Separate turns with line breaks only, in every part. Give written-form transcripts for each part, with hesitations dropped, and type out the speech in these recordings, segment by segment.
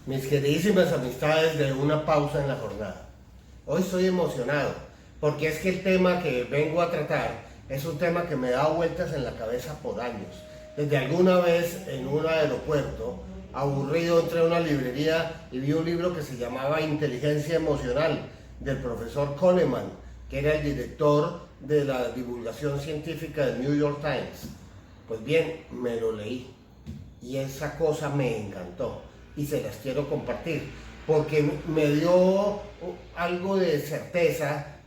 Mis queridísimas amistades de Una Pausa en la Jornada. Hoy estoy emocionado porque es que el tema que vengo a tratar es un tema que me da vueltas en la cabeza por años. Desde alguna vez en un aeropuerto, aburrido, entré a una librería y vi un libro que se llamaba Inteligencia Emocional del profesor Kahneman, que era el director de la divulgación científica del New York Times. Pues bien, me lo leí y esa cosa me encantó y se las quiero compartir porque me dio algo de certeza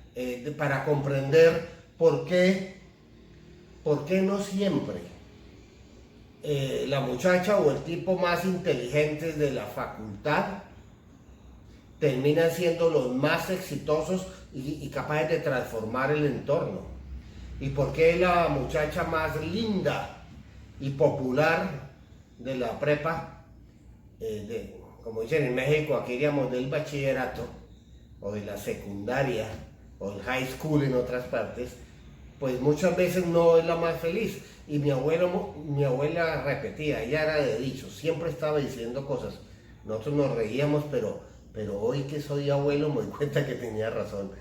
para comprender por qué no siempre la muchacha o el tipo más inteligentes de la facultad terminan siendo los más exitosos y capaces de transformar el entorno. ¿Y por qué la muchacha más linda y popular de la prepa, como dicen en México, aquí diríamos del bachillerato, o de la secundaria, o del high school en otras partes, pues muchas veces no es la más feliz? Y mi abuela repetía, ella era de dicho, siempre estaba diciendo cosas. Nosotros nos reíamos, pero hoy que soy abuelo me doy cuenta que tenía razón.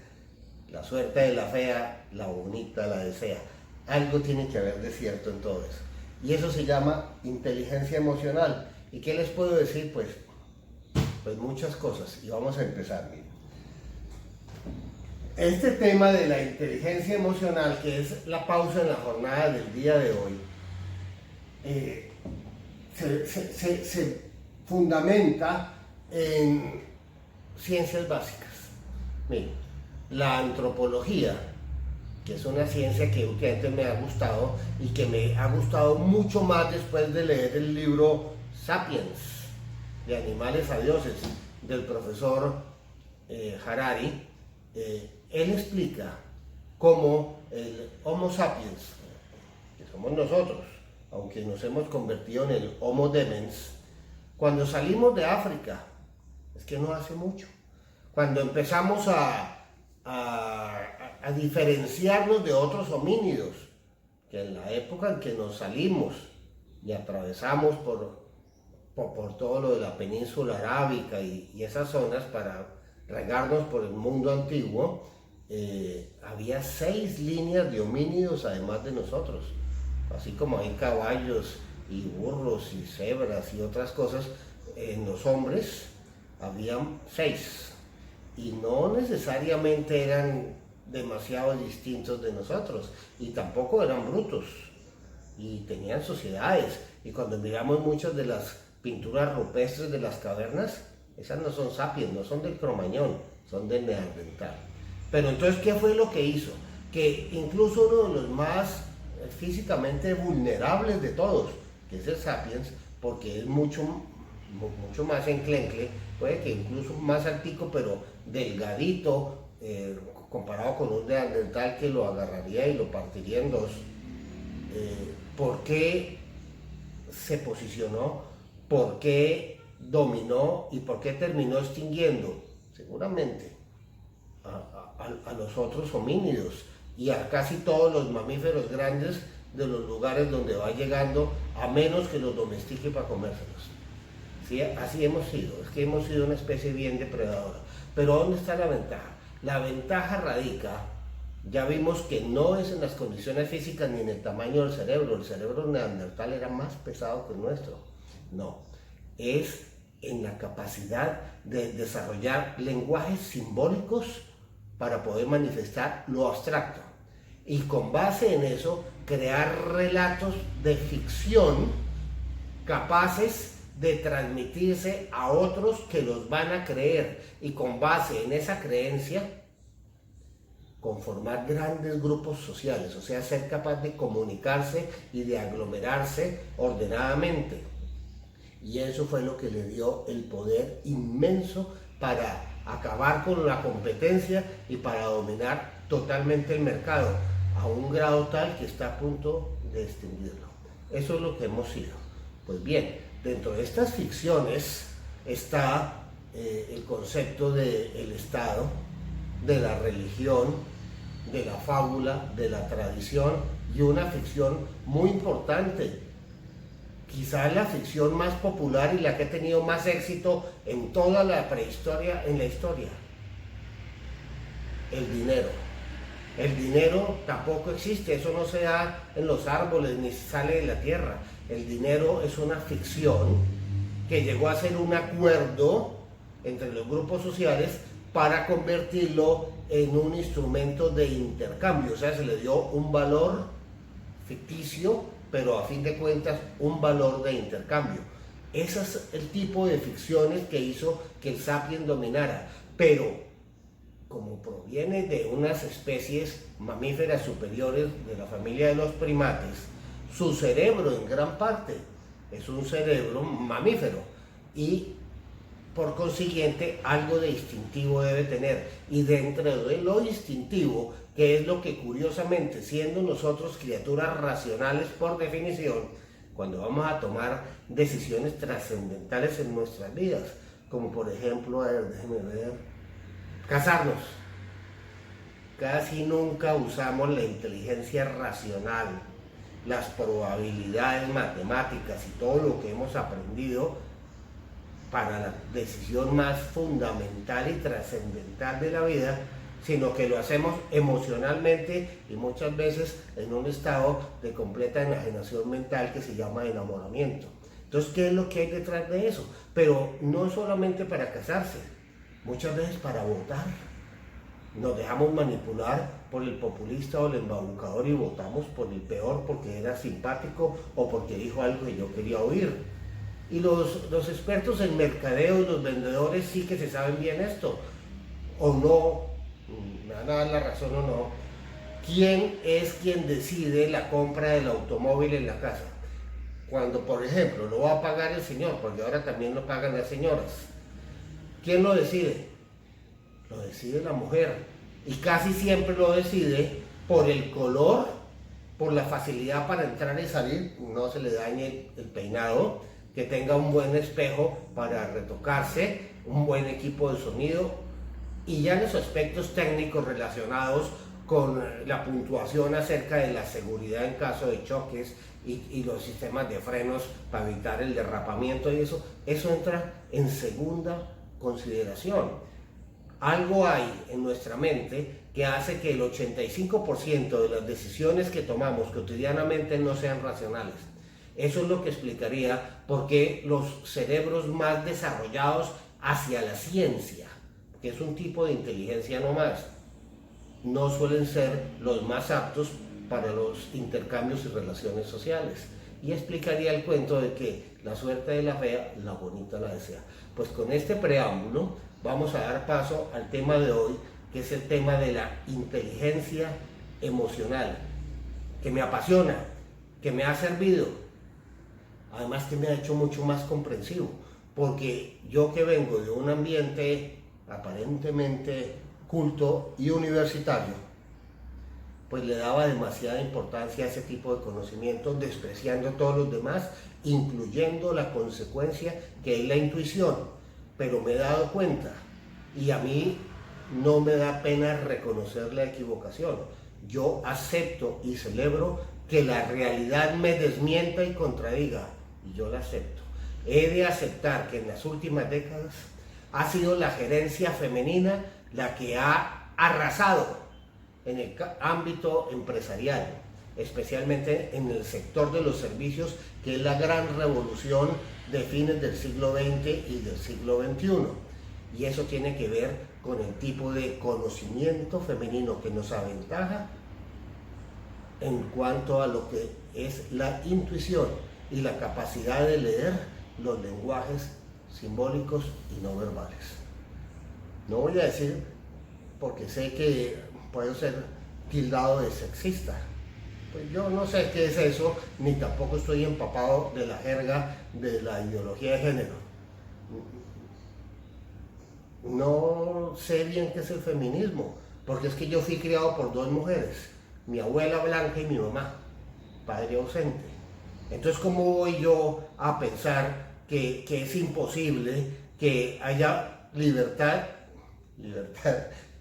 La suerte de la fea, la bonita la desea. Algo tiene que haber de cierto en todo eso. Y eso se llama inteligencia emocional. ¿Y qué les puedo decir? Pues muchas cosas. Y vamos a empezar. Miren. Este tema de la inteligencia emocional, que es la pausa en la jornada del día de hoy, se fundamenta en ciencias básicas. Miren, la antropología, que es una ciencia que últimamente me ha gustado y que me ha gustado mucho más después de leer el libro Sapiens, de animales a dioses, del profesor Harari. Él explica cómo el Homo sapiens, que somos nosotros, aunque nos hemos convertido en el Homo demens, cuando salimos de África, es que no hace mucho, cuando empezamos a diferenciarnos de otros homínidos, que en la época en que nos salimos y atravesamos por todo lo de la península arábica y esas zonas para regarnos por el mundo antiguo, había 6 líneas de homínidos además de nosotros. Así como hay caballos y burros y cebras y otras cosas, en los hombres habían 6. Y no necesariamente eran demasiado distintos de nosotros, y tampoco eran brutos, y tenían sociedades. Y cuando miramos muchas de las pinturas rupestres de las cavernas, esas no son sapiens, no son del Cromañón, son del Neandertal. Pero entonces, ¿qué fue lo que hizo? Que incluso uno de los más físicamente vulnerables de todos, que es el sapiens, porque es mucho más enclencle, puede que incluso más altico, pero delgadito, comparado con un neandertal que lo agarraría y lo partiría en dos. ¿Por qué se posicionó? ¿Por qué dominó? ¿Y por qué terminó extinguiendo? Seguramente a los otros homínidos y a casi todos los mamíferos grandes de los lugares donde va llegando, a menos que los domestique para comérselos. ¿Sí? Así hemos sido, es que hemos sido una especie bien depredadora. Pero ¿dónde está la ventaja? La ventaja radica, ya vimos que no es en las condiciones físicas ni en el tamaño del cerebro. El cerebro neandertal era más pesado que el nuestro. No, es en la capacidad de desarrollar lenguajes simbólicos para poder manifestar lo abstracto. Y con base en eso, crear relatos de ficción capaces de transmitirse a otros que los van a creer, y con base en esa creencia conformar grandes grupos sociales, o sea, ser capaz de comunicarse y de aglomerarse ordenadamente. Y eso fue lo que le dio el poder inmenso para acabar con la competencia y para dominar totalmente el mercado, a un grado tal que está a punto de extinguirlo. Eso es lo que hemos sido. Pues bien, dentro de estas ficciones está el concepto del Estado, de la religión, de la fábula, de la tradición, y una ficción muy importante quizás la ficción más popular y la que ha tenido más éxito en toda la prehistoria, en la historia. El dinero. El dinero tampoco existe, eso no se da en los árboles ni sale de la tierra. El dinero es una ficción que llegó a ser un acuerdo entre los grupos sociales para convertirlo en un instrumento de intercambio. O sea, se le dio un valor ficticio, pero a fin de cuentas un valor de intercambio. Ese es el tipo de ficciones que hizo que el Sapiens dominara. Pero como proviene de unas especies mamíferas superiores de la familia de los primates, su cerebro en gran parte es un cerebro mamífero y por consiguiente algo de instintivo debe tener. Y dentro de lo instintivo, que es lo que curiosamente, siendo nosotros criaturas racionales por definición, cuando vamos a tomar decisiones trascendentales en nuestras vidas, como por ejemplo, a ver, déjenme ver, casarnos. Casi nunca usamos la inteligencia racional, las probabilidades matemáticas y todo lo que hemos aprendido para la decisión más fundamental y trascendental de la vida, sino que lo hacemos emocionalmente y muchas veces en un estado de completa enajenación mental que se llama enamoramiento. Entonces, ¿qué es lo que hay detrás de eso? Pero no solamente para casarse, muchas veces para votar. Nos dejamos manipular por el populista o el embaucador y votamos por el peor porque era simpático o porque dijo algo que yo quería oír. Y los expertos en mercadeo y los vendedores sí que se saben bien esto, o no, me van a dar la razón o no. ¿Quién es quien decide la compra del automóvil en la casa? Cuando, por ejemplo, lo va a pagar el señor, porque ahora también lo pagan las señoras. ¿Quién lo decide? Lo decide la mujer. Y casi siempre lo decide por el color, por la facilidad para entrar y salir, no se le dañe el peinado, que tenga un buen espejo para retocarse, un buen equipo de sonido, y ya en los aspectos técnicos relacionados con la puntuación acerca de la seguridad en caso de choques y los sistemas de frenos para evitar el derrapamiento y eso entra en segunda consideración. Algo hay en nuestra mente que hace que el 85% de las decisiones que tomamos cotidianamente no sean racionales. Eso es lo que explicaría por qué los cerebros más desarrollados hacia la ciencia, que es un tipo de inteligencia no más, no suelen ser los más aptos para los intercambios y relaciones sociales. Y explicaría el cuento de que la suerte de la fea, la bonita la desea. Pues con este preámbulo vamos a dar paso al tema de hoy, que es el tema de la inteligencia emocional, que me apasiona, que me ha servido, además que me ha hecho mucho más comprensivo, porque yo que vengo de un ambiente aparentemente culto y universitario, pues le daba demasiada importancia a ese tipo de conocimientos, despreciando todos los demás, incluyendo la consecuencia que es la intuición. Pero me he dado cuenta, y a mí no me da pena reconocer la equivocación. Yo acepto y celebro que la realidad me desmienta y contradiga, y yo la acepto. He de aceptar que en las últimas décadas ha sido la gerencia femenina la que ha arrasado en el ámbito empresarial, especialmente en el sector de los servicios, que es la gran revolución de fines del siglo XX y del siglo XXI. Y eso tiene que ver con el tipo de conocimiento femenino que nos aventaja en cuanto a lo que es la intuición y la capacidad de leer los lenguajes simbólicos y no verbales. No voy a decir, porque sé que puedo ser tildado de sexista. Pues yo no sé qué es eso, ni tampoco estoy empapado de la jerga de la ideología de género. No sé bien qué es el feminismo, porque es que yo fui criado por dos mujeres, mi abuela blanca y mi mamá, padre ausente. Entonces, ¿cómo voy yo a pensar que es imposible que haya libertad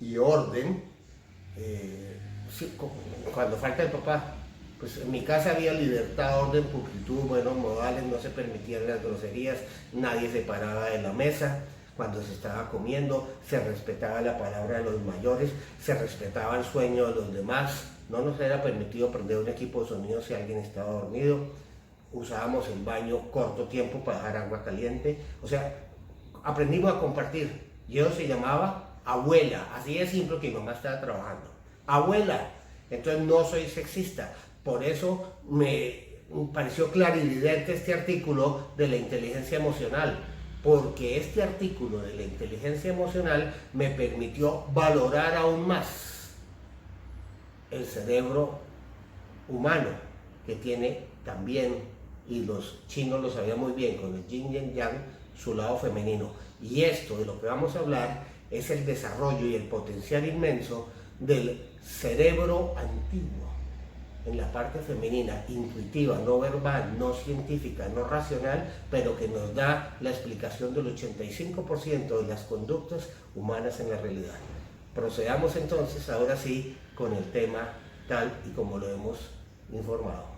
y orden cuando falta el papá? Pues en mi casa había libertad, orden, pulcritud, buenos modales, no se permitían las groserías, nadie se paraba de la mesa cuando se estaba comiendo, se respetaba la palabra de los mayores, se respetaba el sueño de los demás, no nos era permitido prender un equipo de sonido si alguien estaba dormido, usábamos el baño corto tiempo para dejar agua caliente, o sea, aprendimos a compartir. Yo se llamaba abuela, así de simple que mi mamá estaba trabajando. Abuela, entonces no soy sexista. Por eso me pareció clarividente este artículo de la inteligencia emocional, porque este artículo de la inteligencia emocional me permitió valorar aún más el cerebro humano, que tiene también, y los chinos lo sabían muy bien, con el yin y el yang, su lado femenino. Y esto de lo que vamos a hablar es el desarrollo y el potencial inmenso del cerebro antiguo, en la parte femenina, intuitiva, no verbal, no científica, no racional, pero que nos da la explicación del 85% de las conductas humanas en la realidad. Procedamos entonces, ahora sí, con el tema tal y como lo hemos informado.